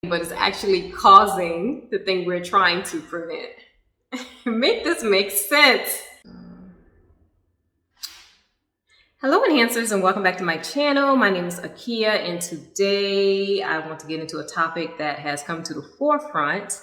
but it's actually causing the thing we're trying to prevent. Make this make sense. Hello enhancers, and welcome back to my channel. My name is Akia, and today I want to get into a topic that has come to the forefront,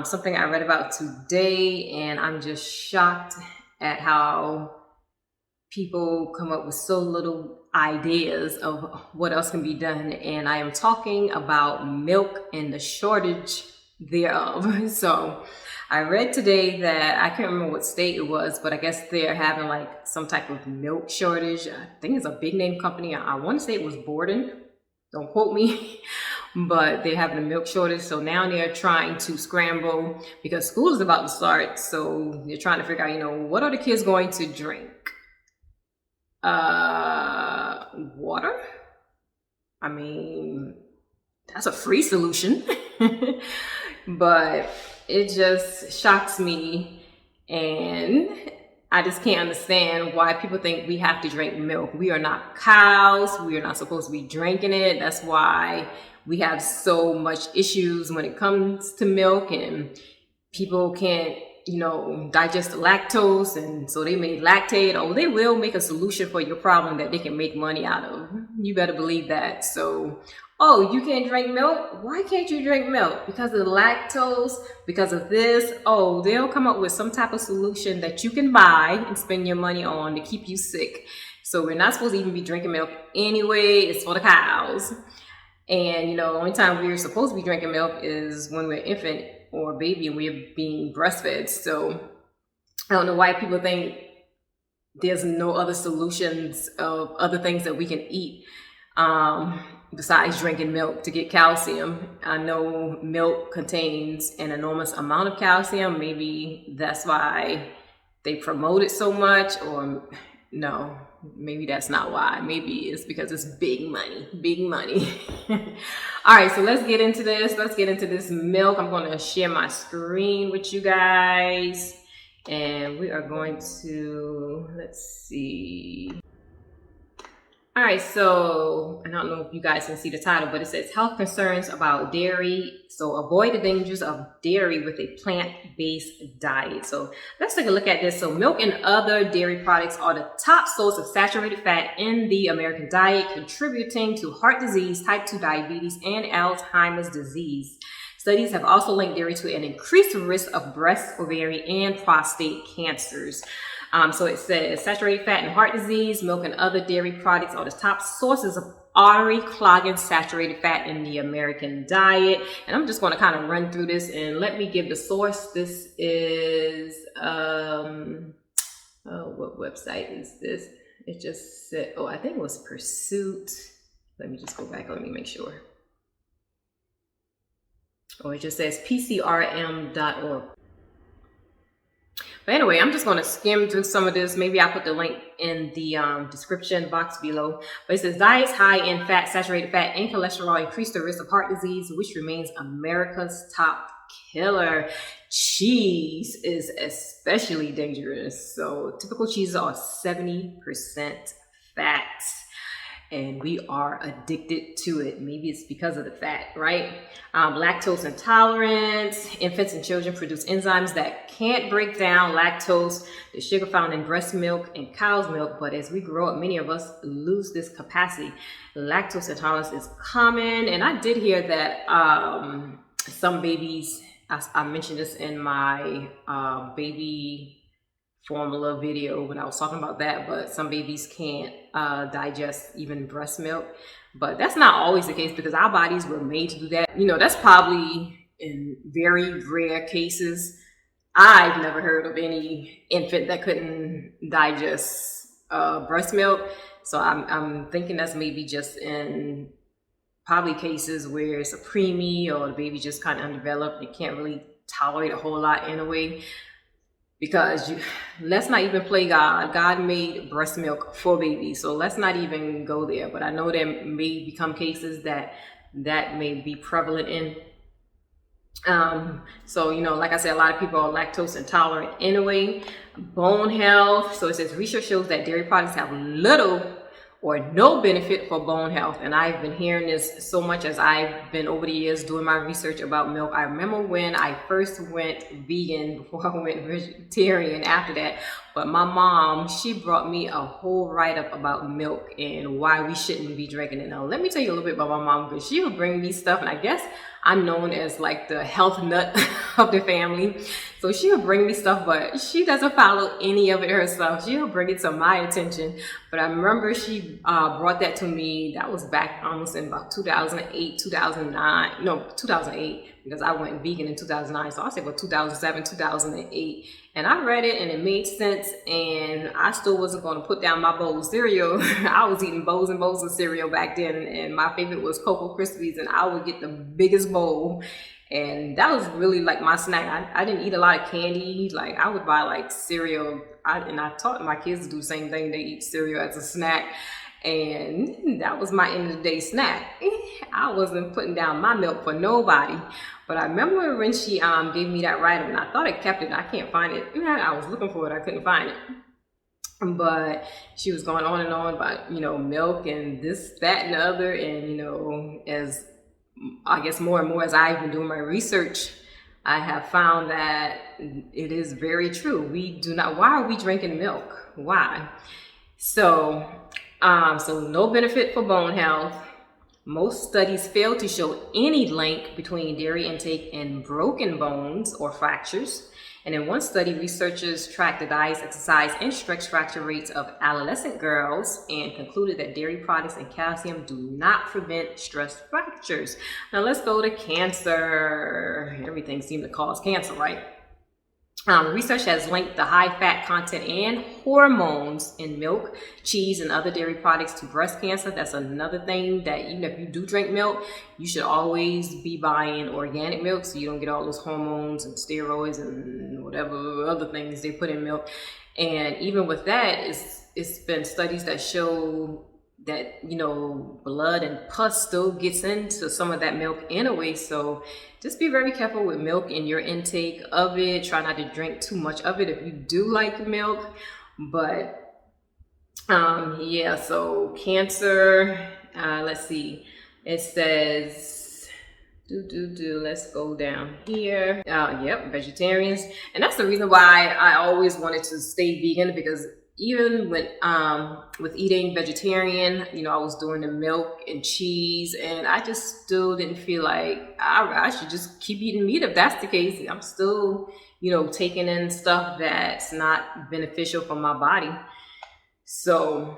something I read about today, and I'm just shocked at how people come up with so little ideas of what else can be done. And I am talking about milk and the shortage thereof. So I read today that, I can't remember what state it was, but I guess they're having like some type of milk shortage. I think it's a big name company. I want to say it was Borden. Don't quote me. But they're having a milk shortage. So now they're trying to scramble because school is about to start. So they're trying to figure out, what are the kids going to drink? Water? I mean, that's a free solution. But it just shocks me, and I just can't understand why people think we have to drink milk. We are not cows. We are not supposed to be drinking it. That's why we have so much issues when it comes to milk, and people can't digest the lactose, and so they may lactate. Oh, they will make a solution for your problem that they can make money out of. You better believe that. So, oh, you can't drink milk? Why can't you drink milk? Because of the lactose, because of this. Oh, they'll come up with some type of solution that you can buy and spend your money on to keep you sick. So we're not supposed to even be drinking milk anyway. It's for the cows. And, the only time we're supposed to be drinking milk is when we're infant or baby and we're being breastfed. So I don't know why people think there's no other solutions of other things that we can eat besides drinking milk to get calcium. I know milk contains an enormous amount of calcium. Maybe that's why they promote it so much, or no, maybe that's not why. Maybe it's because it's big money, big money. All right, so let's get into this. Let's get into this milk. I'm going to share my screen with you guys, and we are going to, let's see. All right, so I don't know if you guys can see the title, but it says health concerns about dairy. So avoid the dangers of dairy with a plant-based diet. So let's take a look at this. So milk and other dairy products are the top source of saturated fat in the American diet, contributing to heart disease, type 2 diabetes, and Alzheimer's disease. Studies have also linked dairy to an increased risk of breast, ovarian, and prostate cancers. So it says saturated fat and heart disease, milk and other dairy products are the top sources of artery clogging saturated fat in the American diet. And I'm just going to kind of run through this, and let me give the source. This is, what website is this? It just said, I think it was Pursuit. Let me just go back. Let me make sure. It just says pcrm.org. But anyway, I'm just going to skim through some of this. Maybe I'll put the link in the description box below. But it says diets high in fat, saturated fat, and cholesterol increase the risk of heart disease, which remains America's top killer. Cheese is especially dangerous. So typical cheeses are 70% fat, and we are addicted to it. Maybe it's because of the fat, right? Lactose intolerance. Infants and children produce enzymes that can't break down lactose, the sugar found in breast milk and cow's milk. But as we grow up, many of us lose this capacity. Lactose intolerance is common. And I did hear that some babies, I mentioned this in my baby formula video when I was talking about that, but some babies can't digest even breast milk. But that's not always the case, because our bodies were made to do that. That's probably in very rare cases. I've never heard of any infant that couldn't digest breast milk. So I'm thinking that's maybe just in probably cases where it's a preemie, or the baby just kind of undeveloped. They can't really tolerate a whole lot anyway. Because let's not even play God. God made breast milk for babies, so let's not even go there. But I know there may become cases that may be prevalent in. So, like I said, a lot of people are lactose intolerant anyway. Bone health. So it says research shows that dairy products have little or no benefit for bone health. And I've been hearing this so much as I've been over the years doing my research about milk. I remember when I first went vegan before I went vegetarian after that. But my mom, she brought me a whole write-up about milk and why we shouldn't be drinking it. Now, let me tell you a little bit about my mom, because she would bring me stuff, and I guess I'm known as like the health nut of the family. So she would bring me stuff, but she doesn't follow any of it herself. She'll bring it to my attention. But I remember she brought that to me. That was back almost in about 2008, 2009. No, 2008, because I went vegan in 2009. So I'll say about 2007, 2008. And I read it and it made sense. And I still wasn't going to put down my bowl of cereal. I was eating bowls and bowls of cereal back then. And my favorite was Cocoa Krispies. And I would get the biggest bowl. And that was really like my snack. I didn't eat a lot of candy. Like I would buy like cereal. And I taught my kids to do the same thing. They eat cereal as a snack. And that was my end of the day snack. I wasn't putting down my milk for nobody. But I remember when she gave me that write-up, and I thought I kept it. I can't find it. I was looking for it. I couldn't find it. But she was going on and on about, milk and this, that, and the other. And, as I guess more and more as I've been doing my research, I have found that it is very true. We do not. Why are we drinking milk? Why? So no benefit for bone health. Most studies fail to show any link between dairy intake and broken bones or fractures. And in one study, researchers tracked the diet, exercise, and stretch fracture rates of adolescent girls and concluded that dairy products and calcium do not prevent stress fractures. Now let's go to cancer. Everything seems to cause cancer, right? Research has linked the high fat content and hormones in milk, cheese, and other dairy products to breast cancer. That's another thing that even if you do drink milk, you should always be buying organic milk so you don't get all those hormones and steroids and whatever other things they put in milk. And even with that, it's been studies that show that, blood and pus still gets into some of that milk anyway. So just be very careful with milk and your intake of it. Try not to drink too much of it if you do like milk. But so cancer, let's see. It says, let's go down here. Vegetarians. And that's the reason why I always wanted to stay vegan, because even with eating vegetarian, I was doing the milk and cheese, and I just still didn't feel like I should just keep eating meat if that's the case. I'm still, taking in stuff that's not beneficial for my body. So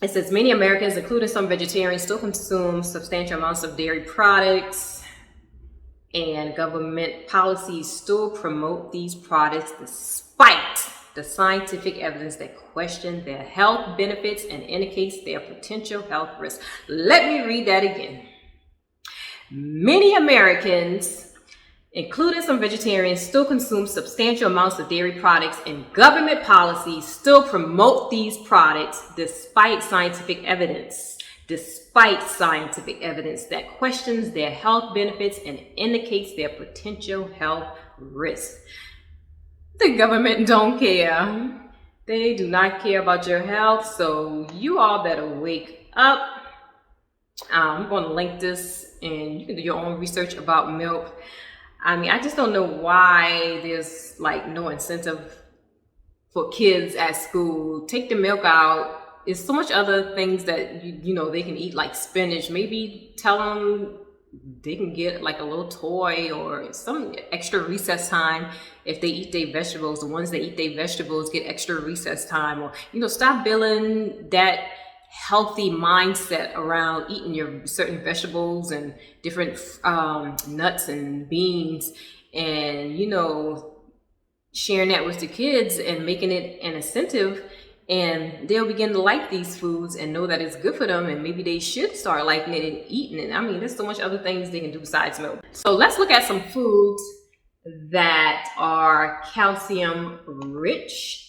it says many Americans, including some vegetarians, still consume substantial amounts of dairy products, and government policies still promote these products despite the scientific evidence that question their health benefits and indicates their potential health risks. Let me read that again. Many Americans, including some vegetarians, still consume substantial amounts of dairy products, and government policies still promote these products despite scientific evidence that questions their health benefits and indicates their potential health risks. The government don't care. They do not care about your health, so you all better wake up. I'm going to link this, and you can do your own research about milk. I just don't know why there's like no incentive for kids at school. Take the milk out. There's so much other things that they can eat, like spinach. Maybe tell them they can get like a little toy or some extra recess time if they eat their vegetables. The ones that eat their vegetables get extra recess time, or stop building that healthy mindset around eating your certain vegetables and different nuts and beans, and sharing that with the kids and making it an incentive. And they'll begin to like these foods and know that it's good for them, and maybe they should start liking it and eating it. There's so much other things they can do besides milk. So let's look at some foods that are calcium rich.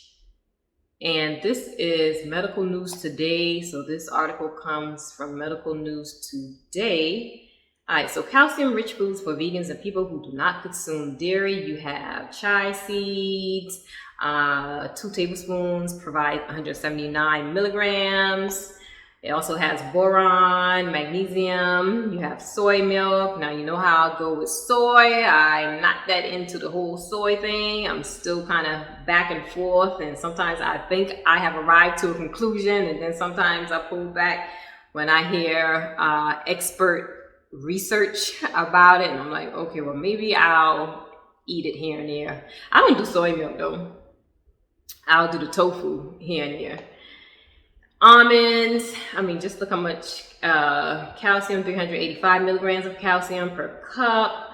And this is Medical News Today. So this article comes from Medical News Today. All right, so calcium-rich foods for vegans and people who do not consume dairy. You have chia seeds. 2 tablespoons provide 179 milligrams. It also has boron, magnesium. You have soy milk. Now you know how I go with soy. I'm not that into the whole soy thing. I'm still kind of back and forth, and sometimes I think I have arrived to a conclusion, and then sometimes I pull back when I hear expert research about it, and I'm like, okay, well maybe I'll eat it here and there. I don't do soy milk though. I'll do the tofu here and there. Almonds, I mean, just look how much calcium, 385 milligrams of calcium per cup.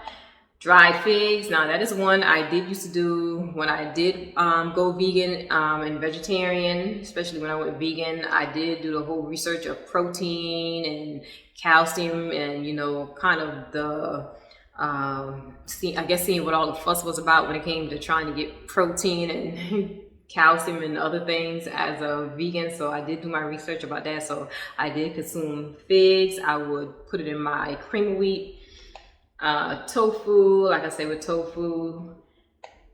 Dried figs, now that is one I did used to do when I did go vegan and vegetarian, especially when I went vegan. I did do the whole research of protein and calcium and, you know, kind of the, I guess seeing what all the fuss was about when it came to trying to get protein and calcium and other things as a vegan. So I did do my research about that. So I did consume figs. I would put it in my cream of wheat. Tofu, like I say with tofu,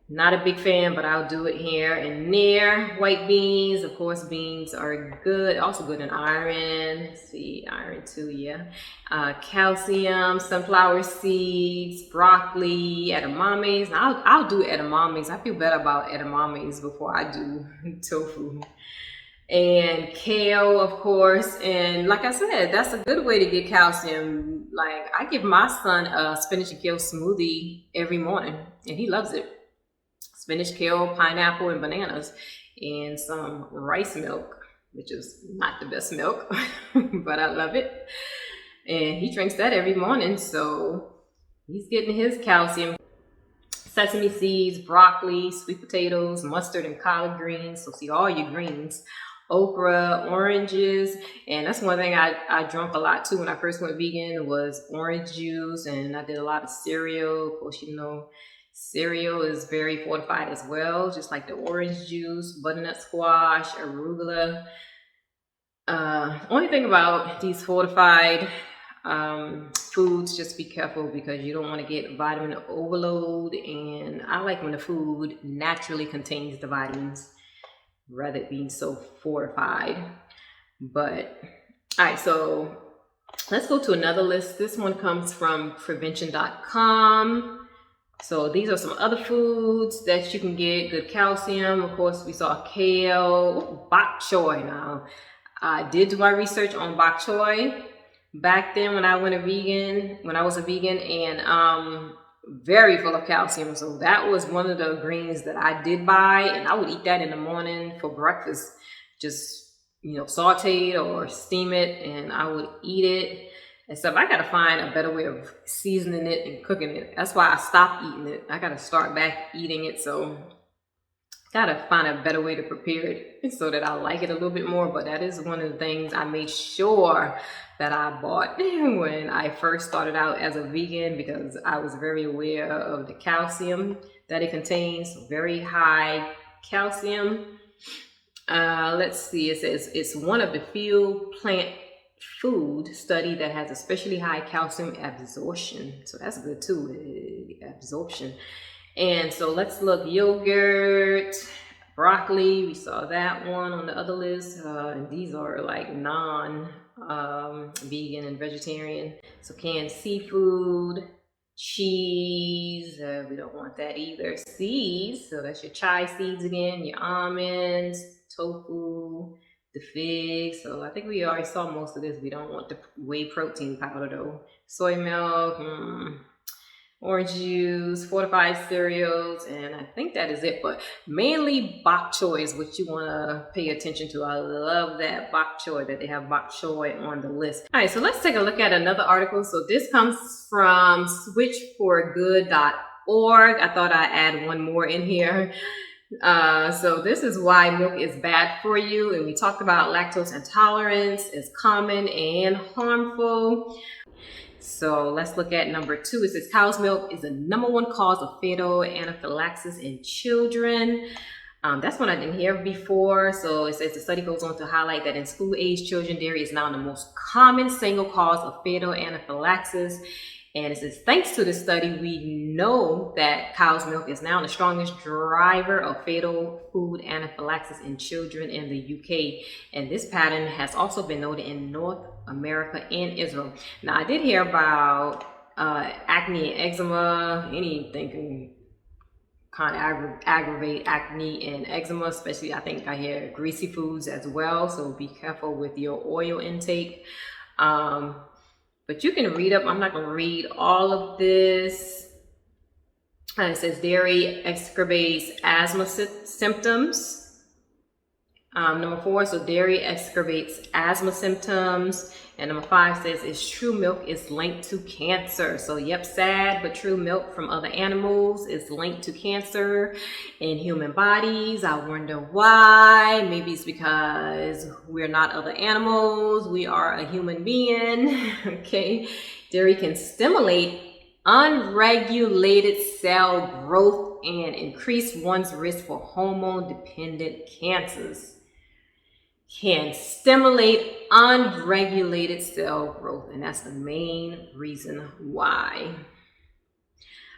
not a big fan, but I'll do it here and there. White beans, of course, beans are good, also good in iron. Let's see, iron too, yeah. Calcium, sunflower seeds, broccoli, edamames. Now I'll do edamames. I feel better about edamames before I do tofu. And kale, of course, and like I said, that's a good way to get calcium. Like, I give my son a spinach and kale smoothie every morning, and he loves it. Spinach, kale, pineapple, and bananas, and some rice milk, which is not the best milk, but I love it. And he drinks that every morning, so he's getting his calcium. Sesame seeds, broccoli, sweet potatoes, mustard, and collard greens. So see, all your greens. Okra, oranges, and that's one thing I drank a lot too when I first went vegan was orange juice, and I did a lot of cereal. Of course, you know, cereal is very fortified as well, just like the orange juice, butternut squash, arugula. Only thing about these fortified foods, just be careful because you don't want to get vitamin overload, and I like when the food naturally contains the vitamins rather than being so fortified. But all right, so let's go to another list. This one comes from prevention.com. So these are some other foods that you can get good calcium. Of course, we saw kale, bok choy. Now I did do my research on bok choy back then when I was a vegan, and very full of calcium. So that was one of the greens that I did buy, and I would eat that in the morning for breakfast. Just, you know, sauteed or steam it, and I would eat it. Except I gotta find a better way of seasoning it and cooking it. That's why I stopped eating it. I gotta start back eating it, so gotta find a better way to prepare it so that I like it a little bit more. But that is one of the things I made sure that I bought when I first started out as a vegan, because I was very aware of the calcium that it contains. Very high calcium. Let's see, it says it's one of the few plant food study that has especially high calcium absorption. So that's good too, absorption. And so let's look, yogurt, broccoli, we saw that one on the other list. And these are like non-vegan and vegetarian. So canned seafood, cheese, we don't want that either. Seeds, so that's your chia seeds again, your almonds, tofu, the figs. So I think we already saw most of this. We don't want the whey protein powder though. Soy milk, orange juice, fortified cereals, and I think that is it. But mainly bok choy is what you want to pay attention to. I love that bok choy, that they have bok choy on the list. All right, so let's take a look at another article. So this comes from switchforgood.org. I thought I'd add one more in here. So this is why milk is bad for you, and we talked about lactose intolerance is common and harmful. So let's look at number 2. It says cow's milk is the #1 cause of fatal anaphylaxis in children. That's one I didn't hear before. So it says the study goes on to highlight that in school-age children, dairy is now the most common single cause of fatal anaphylaxis. And it says, thanks to this study, we know that cow's milk is now the strongest driver of fatal food anaphylaxis in children in the UK. And this pattern has also been noted in North America and Israel. Now, I did hear about acne and eczema, anything can kind of aggravate acne and eczema, especially I think I hear greasy foods as well. So be careful with your oil intake. But you can read up. I'm not going to read all of this. It says dairy exacerbates asthma symptoms. Number 4, so dairy exacerbates asthma symptoms. And number 5 says, is true milk is linked to cancer. So yep, sad, but true milk from other animals is linked to cancer in human bodies. I wonder why. Maybe it's because we're not other animals. We are a human being. Okay. Dairy can stimulate unregulated cell growth and increase one's risk for hormone-dependent cancers. Can stimulate unregulated cell growth, and that's the main reason why.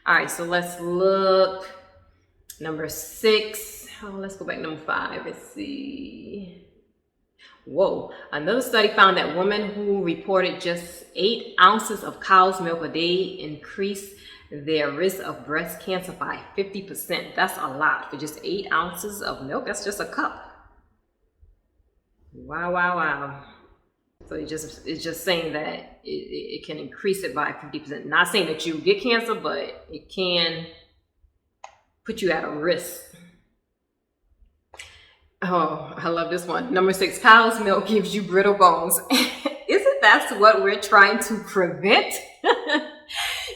All right, so let's look. Number 6. Oh, let's go back. Number 5. Let's see. Whoa. Another study found that women who reported just 8 ounces of cow's milk a day increased their risk of breast cancer by 50%. That's a lot for just 8 ounces of milk. That's just a cup. Wow, wow, wow. So it's just saying that it can increase it by 50%. Not saying that you get cancer, but it can put you at a risk. Oh, I love this one. Number 6, cow's milk gives you brittle bones. Isn't that what we're trying to prevent?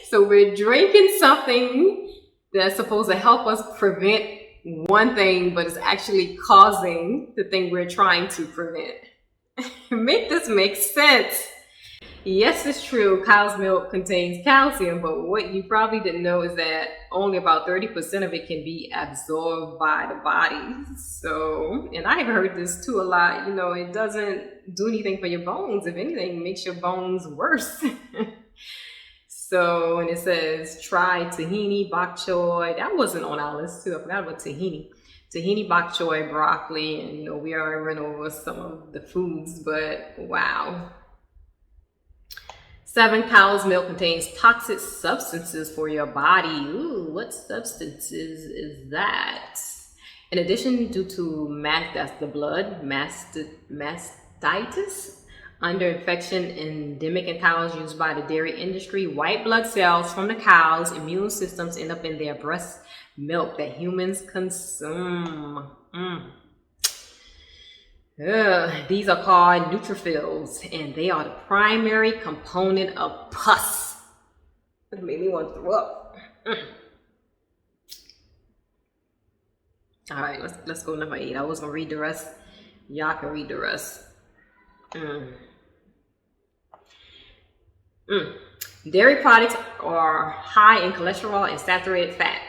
So we're drinking something that's supposed to help us prevent one thing, but it's actually causing the thing we're trying to prevent. Make this make sense. Yes, it's true, cow's milk contains calcium, but what you probably didn't know is that only about 30% of it can be absorbed by the body. So, and I've heard this too a lot, you know, it doesn't do anything for your bones. If anything, it makes your bones worse. So, and it says, try tahini, bok choy. That wasn't on our list too. I forgot about tahini. Tahini, bok choy, broccoli, and you know, we already went over some of the foods, but wow. 7, cow's milk contains toxic substances for your body. Ooh, what substances is that? In addition, due to that's the blood, mastitis, under infection endemic in cows used by the dairy industry, white blood cells from the cow's immune systems end up in their breast milk that humans consume. These are called neutrophils, and they are the primary component of pus. It made me want to throw up. All right, let's go number 8. I was gonna read the rest. Y'all can read the rest. Dairy products are high in cholesterol and saturated fat.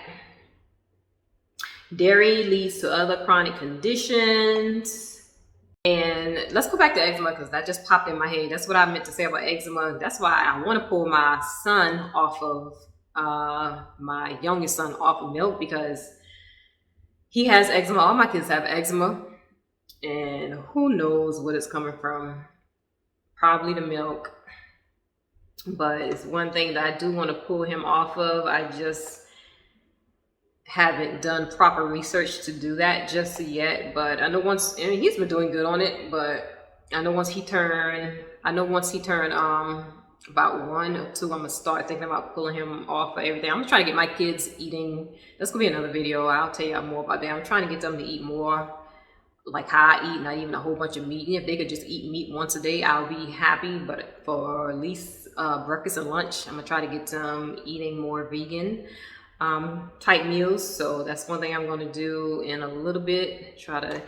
Dairy leads to other chronic conditions. And let's go back to eczema because that just popped in my head. That's what I meant to say about eczema. That's why I want to pull my son off of, my youngest son off of milk, because he has eczema. All my kids have eczema. And who knows what it's coming from. Probably the milk. But it's one thing that I do want to pull him off of. I just haven't done proper research to do that just yet. But I know once, and he's been doing good on it, but I know once he turned about 1 or 2, I'm gonna start thinking about pulling him off of everything. I'm trying to get my kids eating. That's gonna be another video. I'll tell you more about that. I'm trying to get them to eat more like how I eat, not even a whole bunch of meat. If they could just eat meat once a day, I'll be happy. But for at least breakfast and lunch, I'm gonna try to get them eating more vegan type meals. So that's one thing I'm going to do in a little bit, try to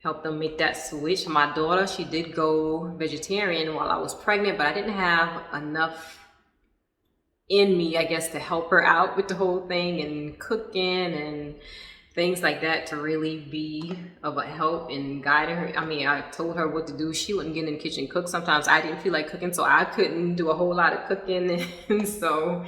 help them make that switch. My daughter, she did go vegetarian while I was pregnant, but I didn't have enough in me, I guess, to help her out with the whole thing and cooking and things like that to really be of a help in guiding her. I mean, I told her what to do. She wouldn't get in the kitchen and cook. Sometimes I didn't feel like cooking, so I couldn't do a whole lot of cooking. And so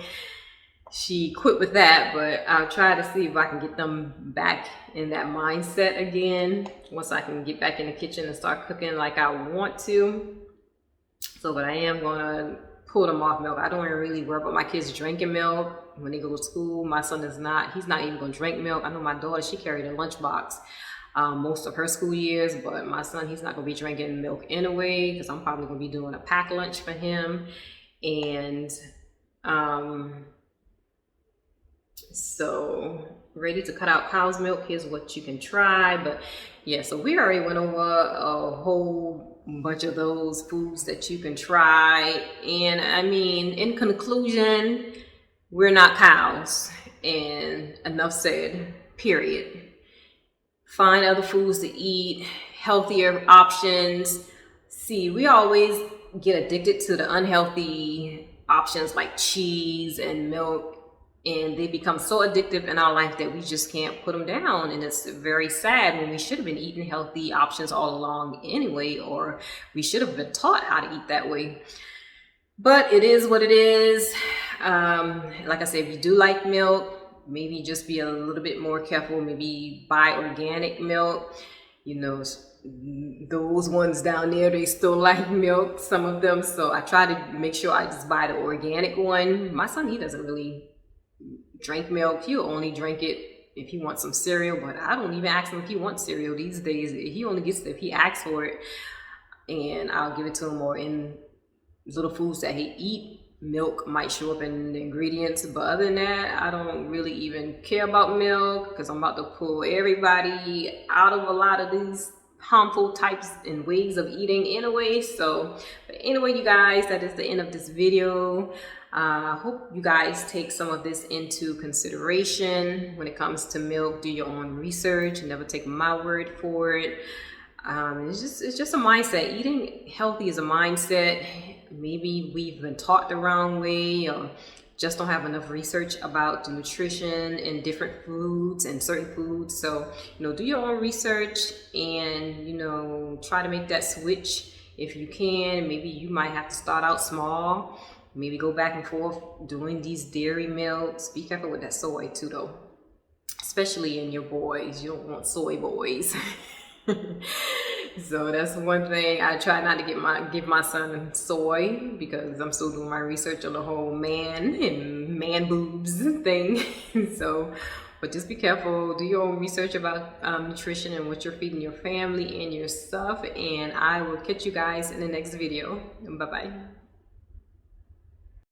she quit with that, but I'll try to see if I can get them back in that mindset again once I can get back in the kitchen and start cooking like I want to. So, but I am gonna pull them off milk. I don't really worry about my kids drinking milk when they go to school. My son is not, he's not even gonna drink milk. I know my daughter, she carried a lunchbox most of her school years, but my son, he's not gonna be drinking milk anyway, because I'm probably gonna be doing a packed lunch for him. And so ready to cut out cow's milk. Here's what you can try. But yeah, so we already went over a whole bunch of those foods that you can try. And I mean, in conclusion, we're not cows, and enough said, period. Find other foods to eat, healthier options. See, we always get addicted to the unhealthy options like cheese and milk, and they become so addictive in our life that we just can't put them down. And it's very sad when we should have been eating healthy options all along anyway, or we should have been taught how to eat that way. But it is what it is. Like I said, if you do like milk, maybe just be a little bit more careful. Maybe buy organic milk. You know, those ones down there, they still like milk, some of them. So I try to make sure I just buy the organic one. My son, he doesn't really drink milk. He'll only drink it if he wants some cereal, but I don't even ask him if he wants cereal these days. He only gets it if he asks for it, and I'll give it to him. Or in little foods that he eat, milk might show up in the ingredients, but other than that, I don't really even care about milk, because I'm about to pull everybody out of a lot of these harmful types and ways of eating anyway. So, but anyway, you guys, that is the end of this video. I hope you guys take some of this into consideration when it comes to milk. Do your own research, never take my word for it. It's just a mindset. Eating healthy is a mindset. Maybe we've been taught the wrong way, or just don't have enough research about the nutrition in different foods and certain foods. So, you know, do your own research and, you know, try to make that switch if you can. Maybe you might have to start out small. Maybe go back and forth doing these dairy milks. Be careful with that soy too, though, especially in your boys. You don't want soy boys. So that's one thing. I try not to give my son soy, because I'm still doing my research on the whole man and man boobs thing. So, but just be careful. Do your own research about nutrition and what you're feeding your family and yourself. And I will catch you guys in the next video. Bye bye.